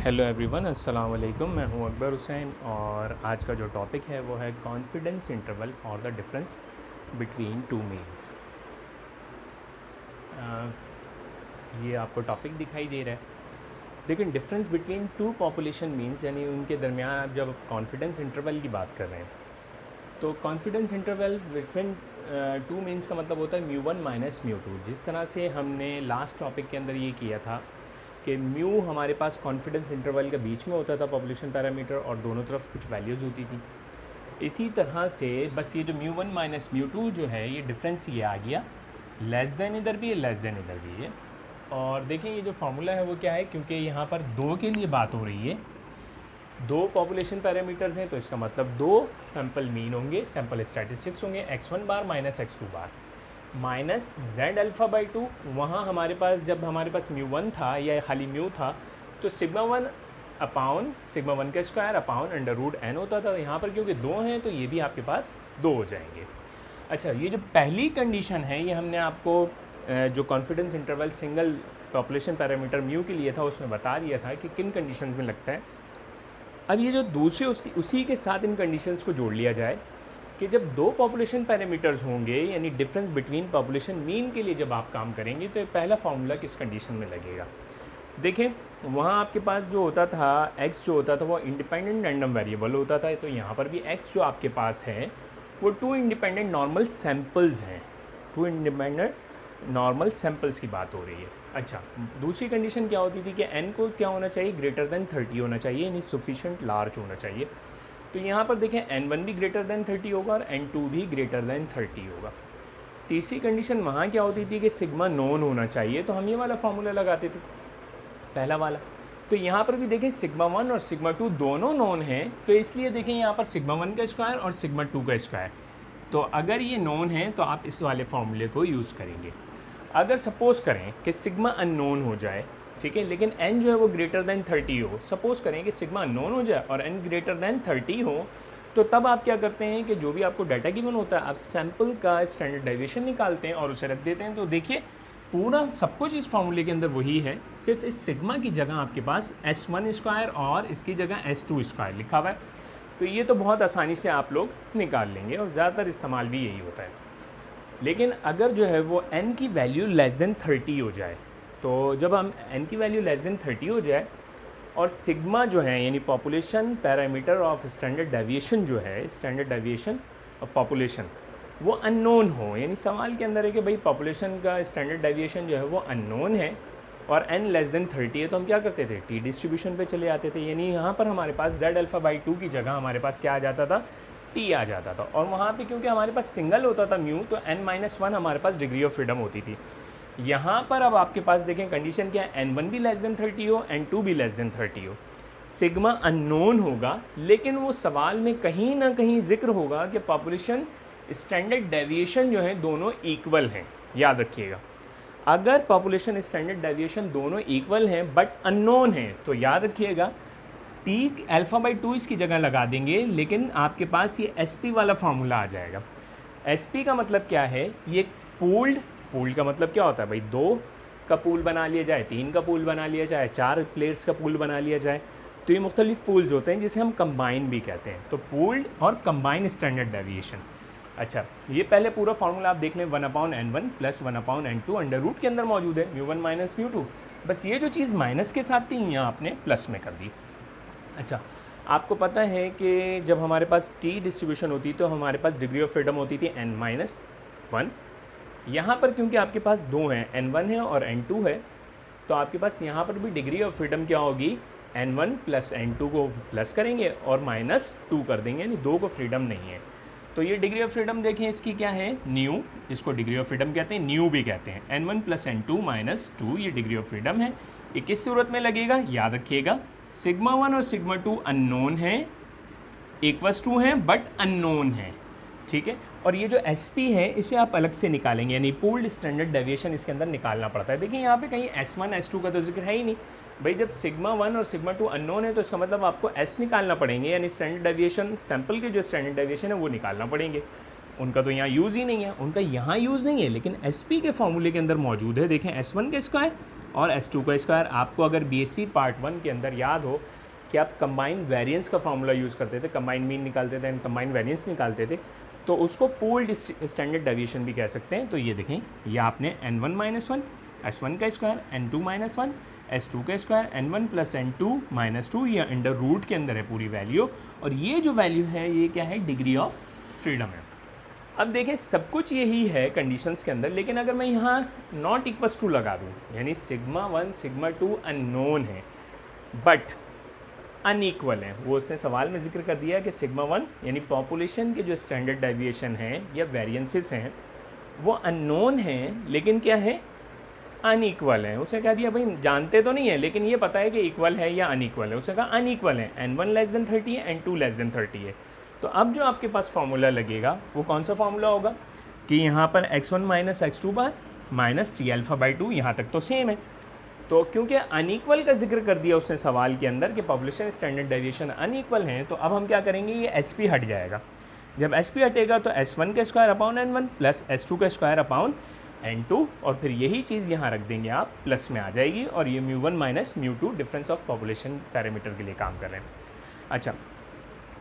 Hello everyone, अस्सलाम वालेकुम। मैं हूं अकबर हुसैन और आज का जो टॉपिक है वो है confidence interval for the difference between two means. ये आपको टॉपिक दिखाई दे रहा है। लेकिन difference between two population means यानी उनके दरमियान आप जब कॉन्फिडेंस इंटरवल की बात कर रहे हैं तो confidence interval between two means का मतलब होता है mu one minus mu two. जिस तरह से हमने लास्ट टॉपिक के अंदर ये किया था कि म्यू हमारे पास कॉन्फिडेंस इंटरवल के बीच में होता था पॉपुलेशन पैरामीटर और दोनों तरफ कुछ वैल्यूज़ होती थी। इसी तरह से बस ये जो mu one minus mu two जो है ये डिफरेंस ये आ गया, लेस देन इधर भी है लेस देन इधर भी है। और देखें ये जो फार्मूला है वो क्या है, क्योंकि यहाँ पर दो के लिए बात हो रही है, दो पॉपुलेशन पैरामीटर्स हैं तो इसका मतलब दो सैम्पल मीन होंगे, सैम्पल स्टैटिस्टिक्स होंगे x1 bar minus x2 bar minus Z alpha by two. वहाँ हमारे पास जब हमारे पास म्यू वन था या खाली म्यू था तो sigma one upon sigma one का square upon under root n होता था। यहाँ पर क्योंकि दो हैं तो ये भी आपके पास दो हो जाएंगे। अच्छा, ये जो पहली कंडीशन है ये हमने आपको जो confidence interval single population parameter mu के लिए था उसमें बता दिया था कि किन कंडीशंस में लगता है। अब ये जो दूसरे उसी के साथ इन कंडीशंस को जोड़ लिया जाए कि जब दो पॉपुलेशन पैरामीटर्स होंगे यानी डिफरेंस बिटवीन पॉपुलेशन मीन के लिए जब आप काम करेंगे तो पहला फार्मूला किस कंडीशन में लगेगा। देखें वहाँ आपके पास जो होता था x जो होता था वो इंडिपेंडेंट रैंडम वेरिएबल होता था, तो यहाँ पर भी x जो आपके पास है वो टू इंडिपेंडेंट नॉर्मल सैम्पल्स हैं, टू इंडिपेंडेंट नॉर्मल सैम्पल्स की बात हो रही है। अच्छा, दूसरी कंडीशन क्या होती थी कि n को क्या होना चाहिए, ग्रेटर देन 30 होना चाहिए यानी सफिशेंट लार्ज होना चाहिए। तो यहाँ पर देखें n1 भी ग्रेटर देन 30 होगा और n2 भी ग्रेटर देन 30 होगा। तीसरी कंडीशन वहाँ क्या होती थी कि सिग्मा नोन होना चाहिए, तो हम ये वाला फार्मूला लगाते थे पहला वाला। तो यहाँ पर भी देखें सिग्मा वन और सिग्मा टू दोनों नोन हैं, तो इसलिए देखें यहाँ पर सिग्मा वन का स्क्वायर और सिग्मा टू का स्क्वायर। तो अगर ये नोन है तो आप इस वाले फार्मूले को यूज़ करेंगे। अगर सपोज़ करें कि सिग्मा अननोन हो जाए, ठीक है, लेकिन n जो है वो ग्रेटर देन 30 हो, सपोज़ करें कि सिग्मा अननोन हो जाए और n ग्रेटर देन 30 हो, तो तब आप क्या करते हैं कि जो भी आपको डाटा गिवन होता है आप सैम्पल का स्टैंडर्ड डेविएशन निकालते हैं और उसे रख देते हैं। तो देखिए पूरा सब कुछ इस फार्मूले के अंदर वही है, सिर्फ इस सिग्मा की जगह आपके पास s1 स्क्वायर और इसकी जगह s2 स्क्वायर लिखा हुआ है। तो ये तो बहुत आसानी से आप लोग निकाल लेंगे और ज़्यादातर इस्तेमाल भी यही होता है। लेकिन अगर जो है वो n की वैल्यू लेस देन 30 हो जाए, तो जब हम n की वैल्यू लेस देन 30 हो जाए और सिग्मा जो है यानी population parameter of standard deviation जो है, स्टैंडर्ड डेविएशन ऑफ पॉपुलेशन वो अननोन हो, यानी सवाल के अंदर है कि भाई पॉपुलेशन का स्टैंडर्ड डेविएशन जो है वो अननोन है और n लेस देन 30 है, तो हम क्या करते थे टी डिस्ट्रीब्यूशन पे चले आते थे। यानी यहाँ पर हमारे पास z अल्फ़ा बाई टू की जगह हमारे पास क्या आ जाता था, टी आ जाता था। और वहाँ पे क्योंकि हमारे पास सिंगल होता था म्यू, तो n-1 हमारे पास डिग्री ऑफ फ्रीडम होती थी। यहाँ पर अब आपके पास देखें कंडीशन क्या है, n1 भी लेस देन 30 हो, n2 भी लेस देन 30 हो। सिग्मा अननोन होगा लेकिन वो सवाल में कहीं ना कहीं जिक्र होगा कि पॉपुलेशन स्टैंडर्ड डेविएशन जो है दोनों इक्वल हैं। याद रखिएगा, अगर पॉपुलेशन स्टैंडर्ड डेविएशन दोनों इक्वल हैं बट अननोन हैं तो याद रखिएगा टी अल्फ़ा बाई टू इसकी जगह लगा देंगे, लेकिन आपके पास ये एस पी वाला फार्मूला आ जाएगा। एस पी का मतलब क्या है, ये पूल्ड का मतलब क्या होता है भाई, दो का पूल बना लिया जाए, तीन का पूल बना लिया जाए, चार प्लेयर्स का पूल बना लिया जाए, तो ये मुख्तलिफ पूल्स होते हैं जिसे हम कंबाइन भी कहते हैं। तो पूल्ड और कंबाइन स्टैंडर्ड डेविएशन। अच्छा, ये पहले पूरा फार्मूला आप देख लें, 1/n1 plus 1/n2 under root के अंदर मौजूद है, mu one minus mu two. बस ये जो चीज़ माइनस के साथ थी यहाँ आपने प्लस में कर दी। अच्छा, आपको पता है कि जब हमारे पास टी डिस्ट्रीब्यूशन होती तो हमारे पास डिग्री ऑफ फ्रीडम होती थी n-1। यहाँ पर क्योंकि आपके पास दो हैं, n1 है और n2 है, तो आपके पास यहाँ पर भी डिग्री ऑफ फ्रीडम क्या होगी, n1 प्लस n2 को प्लस करेंगे और -2 कर देंगे, यानी दो को फ्रीडम नहीं है। तो ये डिग्री ऑफ फ्रीडम देखें इसकी क्या है, न्यू, इसको डिग्री ऑफ फ्रीडम कहते हैं, न्यू भी कहते हैं। n1 प्लस n2 -2 ये डिग्री ऑफ फ्रीडम है। ये किस सूरत में लगेगा, याद रखिएगा सिग्मा वन और सिग्मा टू अननोन है, इक्वल्स टू हैं बट अननोन है, ठीक है। और ये जो एस पी है इसे आप अलग से निकालेंगे, यानी पूल्ड स्टैंडर्ड डेविएशन इसके अंदर निकालना पड़ता है। देखिए यहाँ पे कहीं S1 S2 का तो जिक्र है ही नहीं भाई। जब सिग्मा वन और सिग्मा टू अननोन है तो इसका मतलब आपको S निकालना पड़ेंगे, यानी स्टैंडर्ड डेविएशन सैम्पल के जो स्टैंडर्ड डेविएशन है वो निकालना पड़ेंगे। उनका तो यहाँ यूज़ ही नहीं है, उनका यहाँ यूज़ नहीं है, लेकिन एस पी के फॉर्मूले के अंदर मौजूद है। देखें S1 का स्क्वायर और S2 का स्क्वायर। आपको अगर BSc पार्ट 1 के अंदर याद हो कि आप कंबाइंड वेरिएंस का फॉर्मूला यूज़ करते थे, कंबाइंड मीन निकालते थे एंड कंबाइंड वेरिएंस निकालते थे, तो उसको पूल्ड स्टैंडर्ड डेविएशन भी कह सकते हैं। तो ये देखें, ये आपने n1 - 1 S1 का स्क्वायर, n2 - 1 S2 का स्क्वायर, n1 + n2 - 2, ये अंडर रूट के अंदर है पूरी वैल्यू, और ये जो वैल्यू है ये क्या है, डिग्री ऑफ फ्रीडम है। अब देखें सब कुछ यही है कंडीशंस के अंदर, लेकिन अगर मैं यहाँ नॉट इक्वल्स टू लगा दूँ, यानी σ1 σ2 अननोन है बट अनइक्वल है, वो उसने सवाल में जिक्र कर दिया कि σ1 यानी पॉपुलेशन के जो स्टैंडर्ड डेविएशन हैं या वेरिएंसेस हैं वो अननोन हैं, लेकिन क्या है, अनइक्वल है। उसने कह दिया भाई जानते तो नहीं है लेकिन ये पता है कि इक्वल है या अनइक्वल है। उसने कहा अनइक्वल है, n1 < 30 है, n2 < 30 है। तो अब जो आपके पास फार्मूला लगेगा वो कौन सा फार्मूला होगा कि यहाँ पर x1 - x2 बार माइनस T α/2, यहाँ तक तो सेम है। तो क्योंकि अनइक्वल का जिक्र कर दिया उसने सवाल के अंदर कि पॉपुलेशन स्टैंडर्ड डेविएशन अनइक्वल हैं, तो अब हम क्या करेंगे, ये SP हट जाएगा। जब SP हटेगा तो S1 का square upon n1 plus S2 का स्क्वायर अपॉन n2, और फिर यही चीज़ यहाँ रख देंगे आप, प्लस में आ जाएगी, और ये μ1 - μ2 डिफरेंस ऑफ पॉपुलेशन पैरामीटर के लिए काम कर रहे हैं। अच्छा,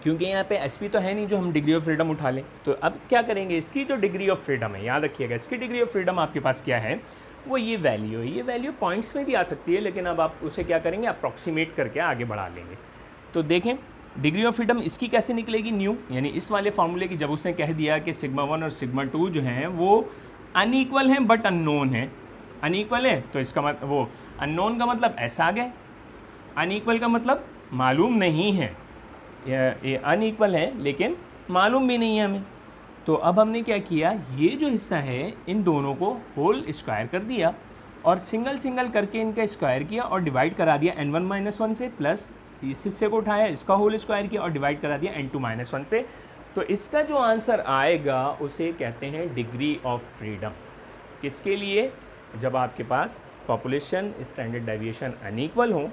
क्योंकि यहाँ पे SP तो है नहीं जो हम डिग्री ऑफ फ्रीडम उठा लें, तो अब क्या करेंगे, इसकी जो डिग्री ऑफ फ्रीडम है, याद रखिएगा इसकी डिग्री ऑफ फ्रीडम आपके पास क्या है, वो ये वैल्यू है। ये वैल्यू पॉइंट्स में भी आ सकती है, लेकिन अब आप उसे क्या करेंगे, अप्रॉक्सीमेट करके आगे बढ़ा लेंगे। तो देखें डिग्री ऑफ फ्रीडम इसकी कैसे निकलेगी, न्यू, यानी इस वाले फार्मूले की, जब उसने कह दिया कि σ1 और σ2 जो हैं वो अनइक्वल हैं बट अननोन है। अनइक्वल है तो इसका मतलब, वो अननोन का मतलब S आ गया, अनइक्वल का मतलब मालूम नहीं है, ये अनइक्वल है लेकिन मालूम भी नहीं है हमें। तो अब हमने क्या किया, ये जो हिस्सा है इन दोनों को होल स्क्वायर कर दिया और सिंगल सिंगल करके इनका स्क्वायर किया और डिवाइड करा दिया n1 - 1 से, प्लस इस हिस्से को उठाया इसका होल स्क्वायर किया और डिवाइड करा दिया n2 - 1 से। तो इसका जो आंसर आएगा उसे कहते हैं डिग्री ऑफ फ्रीडम। किसके लिए, जब आपके पास पॉपुलेशन स्टैंडर्ड डेविएशन अनइक्वल हो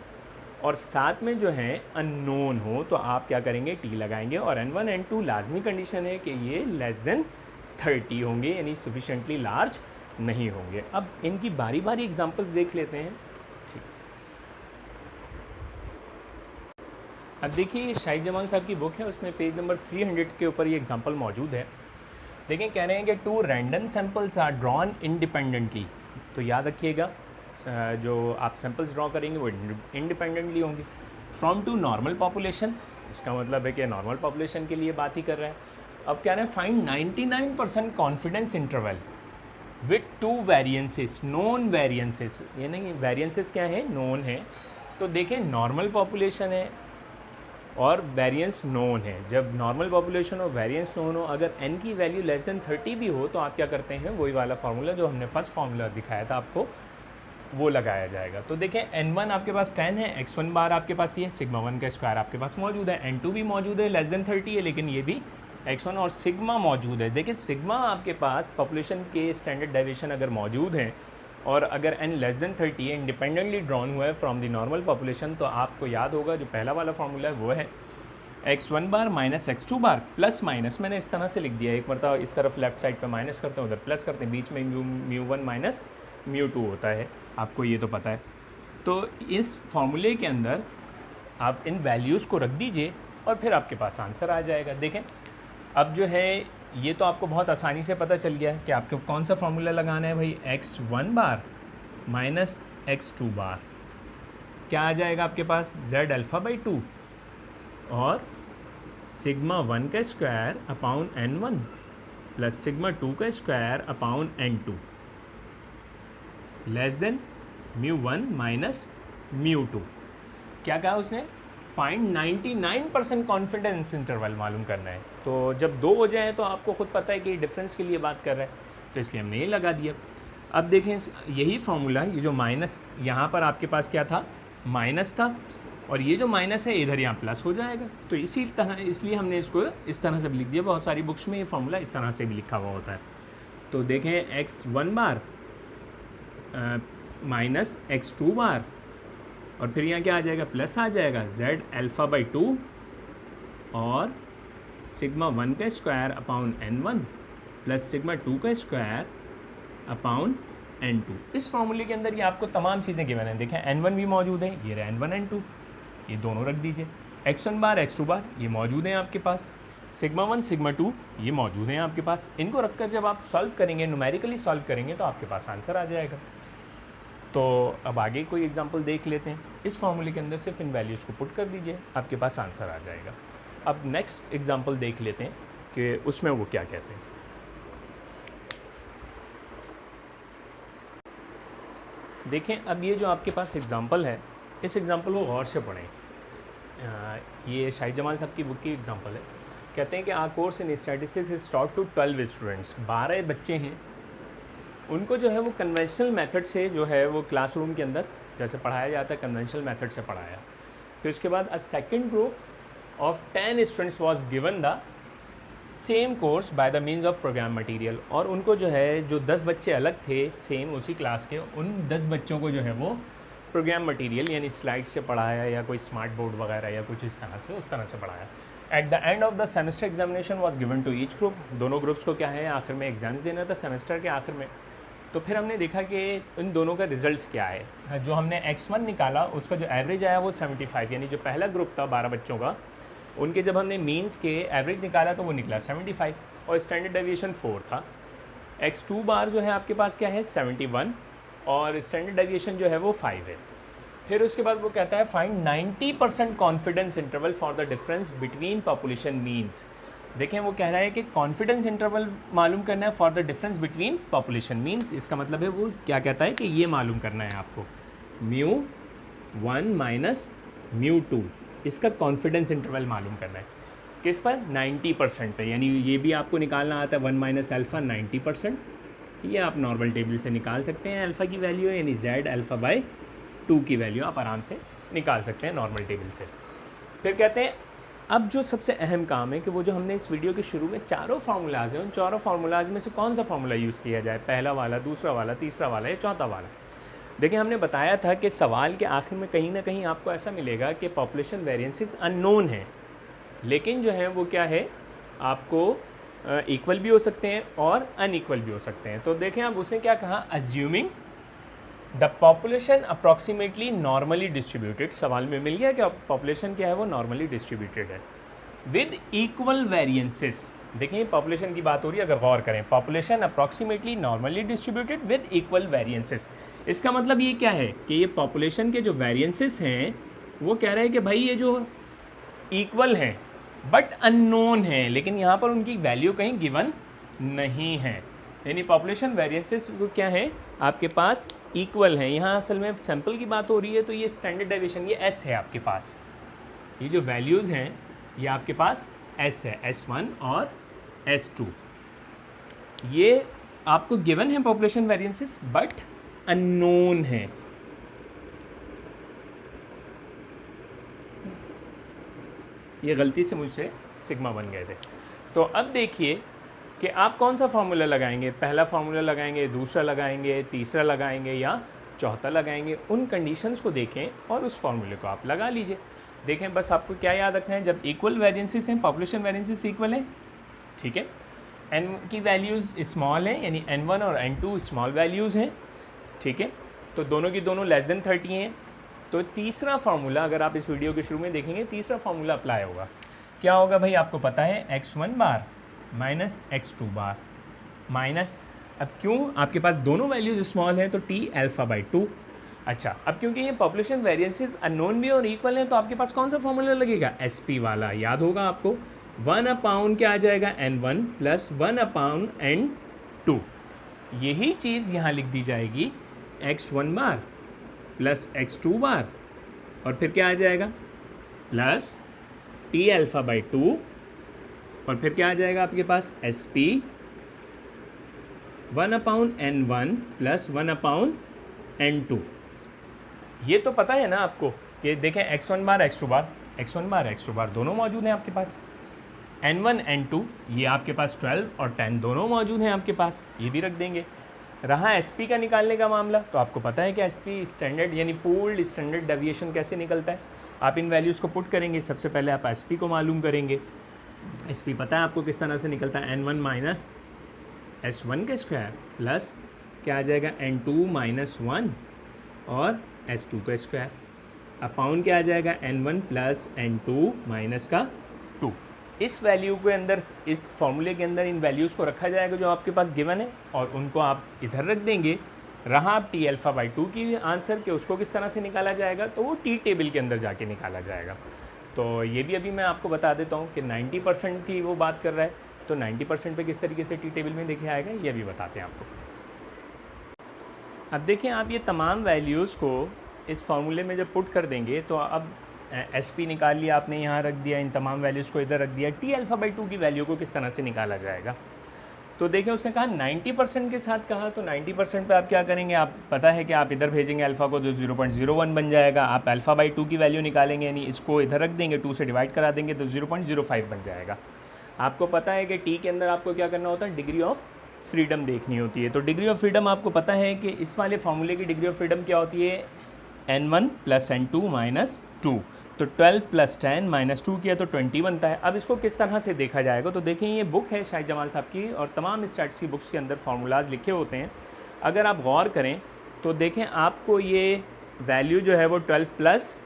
और साथ में जो है अननोन हो, तो आप क्या करेंगे, T लगाएंगे, और n1 n2 लाजमी कंडीशन है कि ये < 30 होंगे, यानी सफिशेंटली लार्ज नहीं होंगे। अब इनकी बारी बारी एग्जांपल्स देख लेते हैं। ठीक, अब देखिए ये शाहिद जमाल साहब की बुक है, उसमें पेज नंबर 300 के ऊपर ये एग्जांपल मौजूद है। देखें, कह रहे हैं कि 2 random samples are drawn independently. तो याद रखिएगा जो आप सैम्पल्स ड्रॉ करेंगे वो इंडिपेंडेंटली होंगे। फ्रॉम टू नॉर्मल पॉपुलेशन, इसका मतलब है कि नॉर्मल पॉपुलेशन के लिए बात ही कर रहा है। अब क्या है, find 99% confidence interval with 2 variances, known variances, ये नहीं वेरिएंसेस क्या है, नोन है। तो देखें नॉर्मल पॉपुलेशन है और वेरिएंस नोन है। जब नॉर्मल पॉपुलेशन और वेरिएंस नोन हो, अगर n की वैल्यू < 30 भी हो, तो आप क्या करते हैं, वही वाला फार्मूला जो हमने फर्स्ट फार्मूला दिखाया था आपको, वो लगाया जाएगा। तो देखें n1 आपके पास 10 है, x1 बार आपके पास ये σ1 का स्क्वायर आपके पास मौजूद है, n2 भी मौजूद है, < 30 है, लेकिन ये भी x1 और सिग्मा मौजूद है। देखिए सिग्मा आपके पास पॉपुलेशन के स्टैंडर्ड डेविएशन अगर मौजूद हैं और अगर n < 30 है, इंडिपेंडेंटली ड्रॉन हुआ है फ्रॉम द नॉर्मल पॉपुलेशन, तो आपको याद होगा जो पहला वाला फार्मूला है वो है x1 बार माइनस x2 बार प्लस माइनस, मैंने इस तरह से लिख दिया, एक मरतबा इस तरफ लेफ्ट साइड पे माइनस करते हैं, उधर प्लस करते हैं, बीच में μ1 माइनस μ2 होता है, आपको ये तो पता है। तो इस फार्मूले के अंदर आप इन वैल्यूज़ को रख दीजिए और फिर आपके पास आंसर आ जाएगा। देखें अब जो है ये तो आपको बहुत आसानी से पता चल गया कि आपको कौन सा फार्मूला लगाना है भाई, x1 बार माइनस x2 बार क्या आ जाएगा आपके पास, Z α/2 और σ1 का स्क्वायर अपॉन n1 प्लस σ2 का स्क्वायर अपॉन n2 < μ1 माइनस μ2। क्या कहा उसने, फाइंड 99% कॉन्फिडेंस इंटरवल मालूम करना है। तो जब 2 हो जाए तो आपको ख़ुद पता है कि डिफरेंस के लिए बात कर रहा है, तो इसलिए हमने ये लगा दिया। अब देखें यही फार्मूला, ये जो माइनस यहाँ पर आपके पास क्या था, माइनस था, और ये जो माइनस है इधर यहाँ प्लस हो जाएगा। तो इसी तरह, इसलिए हमने इसको इस तरह से भी लिख दिया। बहुत सारी बुक्स में ये फार्मूला इस तरह से भी लिखा हुआ होता है। तो देखें x1 बार माइनस x2 बार और फिर यहाँ क्या आ जाएगा, प्लस आ जाएगा Z α/2 और σ1 का स्क्वायर अपॉन n1 प्लस σ2 का स्क्वायर अपॉन N2। इस फॉर्मूले के अंदर ये आपको तमाम चीज़ें गिवन हैं। देखें N1 भी मौजूद है, ये रहा N1 N2, ये दोनों रख दीजिए। x1 बार x2 बार ये मौजूद हैं आपके पास, सिग्मा 1 सिग्मा 2 ये मौजूद हैं आपके पास। इनको रखकर जब आप सॉल्व करेंगे, न्यूमेरिकली सॉल्व करेंगे, तो आपके पास आंसर आ जाएगा। तो अब आगे कोई एग्जांपल देख लेते हैं। इस फॉर्मूले के अंदर सिर्फ इन वैल्यूज़ को पुट कर दीजिए, आपके पास आंसर आ जाएगा। अब नेक्स्ट एग्जांपल देख लेते हैं कि उसमें वो क्या कहते हैं। देखें, अब ये जो आपके पास एग्जांपल है, इस एग्जांपल को गौर से पढ़ें। ये शाहिद जमाल साहब की बुक की एग्जांपल है। कहते हैं कि our course in statistics is taught to 12 students. 12 बच्चे हैं, उनको जो है वो कन्वेंशनल मेथड से जो है वो क्लासरूम के अंदर जैसे पढ़ाया जाता है, कन्वेंशनल मेथड से पढ़ाया। फिर उसके बाद a second group of 10 students was given the same course by the means of program material. और उनको जो है, जो 10 बच्चे अलग थे सेम उसी क्लास के, उन 10 बच्चों को जो है वो प्रोग्राम मटेरियल यानी स्लाइड से पढ़ाया या कोई स्मार्ट बोर्ड वगैरह या कुछ इस तरह से, उस तरह से पढ़ाया। At the end of the semester examination was given to each group. दोनों ग्रुप्स को क्या है, आखिर में एग्जाम्स देना था सेमेस्टर के आखिर में। तो फिर हमने देखा कि इन दोनों का रिजल्ट्स क्या है। जो हमने x1 निकाला उसका जो एवरेज आया वो 75, यानी जो पहला ग्रुप था 12 बच्चों का, उनके जब हमने मीन्स के एवरेज निकाला तो वो निकला 75 और स्टैंडर्ड डेविएशन 4 था। x2 बार जो है आपके पास क्या है 71 और स्टैंडर्ड डेविएशन जो है वो 5 है। फिर उसके बाद वो कहता है find 90% confidence interval for the difference between population means. देखें, वो कह रहा है कि कॉन्फिडेंस इंटरवल मालूम करना है for the difference between population means. इसका मतलब है वो क्या कहता है कि ये मालूम करना है आपको μ1 माइनस μ2, इसका कॉन्फिडेंस इंटरवल मालूम करना है। किस पर, 90% पे, यानी ये भी आपको निकालना आता है 1 माइनस अल्फ़ा 90%। ये आप नॉर्मल टेबल से निकाल सकते हैं अल्फ़ा की वैल्यू, यानी z अल्फ़ा बाई 2 की वैल्यू आप आराम से निकाल सकते हैं नॉर्मल टेबल से। फिर कहते हैं अब जो सबसे अहम काम है कि वो जो हमने इस वीडियो के शुरू में चारों फार्मूलाज हैं, उन चारों फार्मूलाज में से कौन सा फार्मूला यूज़ किया जाए, पहला वाला, दूसरा वाला, तीसरा वाला या चौथा वाला। देखिए, हमने बताया था कि सवाल के आखिर में कहीं ना कहीं आपको ऐसा मिलेगा कि पॉपुलेशन वेरिएंसेस अननोन हैं, लेकिन जो है वो क्या है, आपको इक्वल भी हो सकते हैं और अनइक्वल भी हो सकते हैं। तो देखें, अब उसने क्या कहा, assuming the population approximately normally distributed. सवाल में मिल गया कि पॉपुलेशन क्या है, वो नॉर्मली डिस्ट्रीब्यूटेड है विद इक्वल वेरिएंसेस। देखिए, पॉपुलेशन की बात हो रही है, अगर गौर करें, population approximately normally distributed with equal variances. इसका मतलब ये क्या है कि ये पॉपुलेशन के जो वेरिएंसेस हैं वो कह रहे हैं कि भाई ये जो इक्वल हैं बट अननोन हैं, लेकिन यहाँ पर उनकी वैल्यू कहीं गिवन नहीं है। यानी पॉपुलेशन वेरिएंसेस वो क्या है, आपके पास इक्वल हैं। यहाँ असल में सैंपल की बात हो रही है, तो ये स्टैंडर्ड डेविएशन ये s है आपके पास, ये जो वैल्यूज़ हैं ये आपके पास s है, S1 और S2। ये आपको गिवन है पॉपुलेशन वेरिएंसेस बट अननोन है। ये गलती से मुझसे सिग्मा बन गए थे। तो अब देखिए कि आप कौन सा फार्मूला लगाएंगे, पहला फार्मूला लगाएंगे, दूसरा लगाएंगे, तीसरा लगाएंगे या चौथा लगाएंगे। उन कंडीशंस को देखें और उस फार्मूले को आप लगा लीजिए। देखें, बस आपको क्या याद रखना है, जब इक्वल वेरिएंसेस हैं, पॉपुलेशन वेरिएंसेस इक्वल है, ठीक है, n की वैल्यूज़ स्मॉल हैं, यानी n1 और n2 स्मॉल वैल्यूज़ हैं, ठीक है, तो दोनों की दोनों लेस देन 30 हैं। तो तीसरा फार्मूला, अगर आप इस वीडियो के शुरू में देखेंगे, तीसरा फार्मूला अप्लाई होगा। क्या होगा भाई, आपको पता है x1 बार माइनस x2 बार माइनस, अब क्यों आपके पास दोनों वैल्यूज़ स्मॉल हैं तो t अल्फ़ा बाई 2। अच्छा, अब क्योंकि ये पॉपुलेशन वेरिएंसेस अननोन भी और इक्वल हैं, तो आपके पास कौन सा फार्मूला लगेगा, SP वाला। याद होगा आपको, 1/, क्या आ जाएगा, n1 प्लस 1/, n2। यही चीज़ यहाँ लिख दी जाएगी, x1 बार प्लस x2 बार और फिर क्या आ जाएगा, प्लस t अल्फ़ा बाई 2 और फिर क्या आ जाएगा आपके पास, SP 1/n1 प्लस 1/n2। ये तो पता है ना आपको कि देखें, x1 बार x2 बार, x1 बार x2 बार दोनों मौजूद हैं आपके पास, n1 n2 ये आपके पास 12 और 10 दोनों मौजूद हैं आपके पास, ये भी रख देंगे। रहा SP का निकालने का मामला, तो आपको पता है कि SP स्टैंडर्ड यानी पूल्ड स्टैंडर्ड डेविएशन कैसे निकलता है। आप इन वैल्यूज़ को पुट करेंगे, सबसे पहले आप SP को मालूम करेंगे। SP पता है आपको किस तरह से निकलता है, n1 माइनस S1 का स्क्वायर प्लस क्या आ जाएगा n2 माइनस 1 और s2 का स्क्वायर अपाउन क्या आ जाएगा n1 प्लस n2 माइनस का 2। इस वैल्यू के अंदर, इस फॉर्मूले के अंदर इन वैल्यूज़ को रखा जाएगा जो आपके पास गिवन है, और उनको आप इधर रख देंगे। रहा आप टी अल्फ़ा बाई 2 की आंसर के, उसको किस तरह से निकाला जाएगा, तो वो टी टेबल के अंदर जाके निकाला जाएगा। तो ये भी अभी मैं आपको बता देता हूँ कि 90% की वो बात कर रहा है, तो 90% पे किस तरीके से टी टेबल में देखे आएगा, ये भी बताते हैं आपको। अब देखिए, आप ये तमाम वैल्यूज़ को इस फार्मूले में जब पुट कर देंगे, तो अब एस पी निकाल लिया आपने, यहाँ रख दिया, इन तमाम वैल्यूज़ को इधर रख दिया। टी अल्फ़ा बाई 2 की वैल्यू को किस तरह से निकाला जाएगा, तो देखें उसने कहा 90% के साथ कहा, तो 90% पे आप क्या करेंगे, आप पता है कि आप इधर भेजेंगे अल्फ़ा को, तो 0.01 बन जाएगा। आप अल्फ़ा बाई 2 की वैल्यू निकालेंगे, यानी इसको इधर रख देंगे, 2 से डिवाइड करा देंगे, तो 0.05 बन जाएगा। आपको पता है कि टी के अंदर आपको क्या करना होता है, डिग्री ऑफ फ्रीडम देखनी होती है। तो डिग्री ऑफ फ्रीडम आपको पता है कि इस वाले फार्मूले की डिग्री ऑफ फ्रीडम क्या होती है, n1 प्लस n2 माइनस 2। तो 12 प्लस 10 माइनस 2 किया तो 20 बनता है। अब इसको किस तरह से देखा जाएगा, तो देखें ये बुक है शाहिद जमाल साहब की, और तमाम स्टैटिस्टिक्स की बुक्स के अंदर फार्मूलाज लिखे होते हैं। अगर आप गौर करें तो देखें आपको ये वैल्यू जो है वो 12 प्लस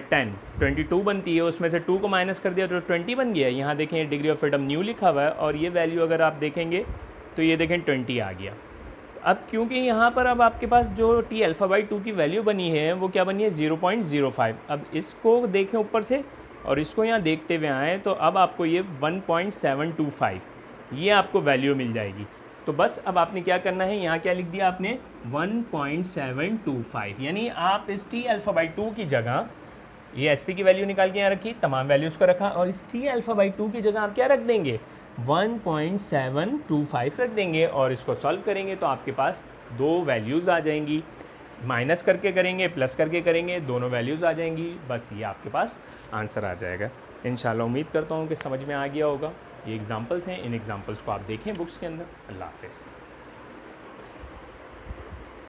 10 22 बनती है, उसमें से 2 को माइनस कर दिया तो 20 बन गया। यहाँ देखें डिग्री ऑफ फ्रीडम न्यू लिखा हुआ है, और ये वैल्यू अगर आप देखेंगे तो ये देखें 20 आ गया। अब क्योंकि यहाँ पर अब आपके पास जो टी अल्फ़ा बाई 2 की वैल्यू बनी है वो क्या बनी है, 0.05। अब इसको देखें ऊपर से और इसको यहाँ देखते हुए आएँ, तो अब आपको ये 1.725 ये आपको वैल्यू मिल जाएगी। तो बस अब आपने क्या करना है, यहाँ क्या लिख दिया आपने 1.725, यानी आप इस टी अल्फ़ा बाई 2 की जगह ये एस पी की वैल्यू निकाल के यहाँ रखी, तमाम वैल्यूज़ को रखा, और इस टी अल्फ़ा बाई 2 की जगह आप क्या रख देंगे, 1.725 रख देंगे, और इसको सॉल्व करेंगे तो आपके पास दो वैल्यूज़ आ जाएंगी। माइनस करके करेंगे, प्लस करके करेंगे, दोनों वैल्यूज़ आ जाएंगी, बस ये आपके पास आंसर आ जाएगा। इंशाल्लाह उम्मीद करता हूँ कि समझ में आ गया होगा। ये एग्जांपल्स हैं, इन एग्जांपल्स को आप देखें बुक्स के अंदर। अल्लाह हाफ़िज़।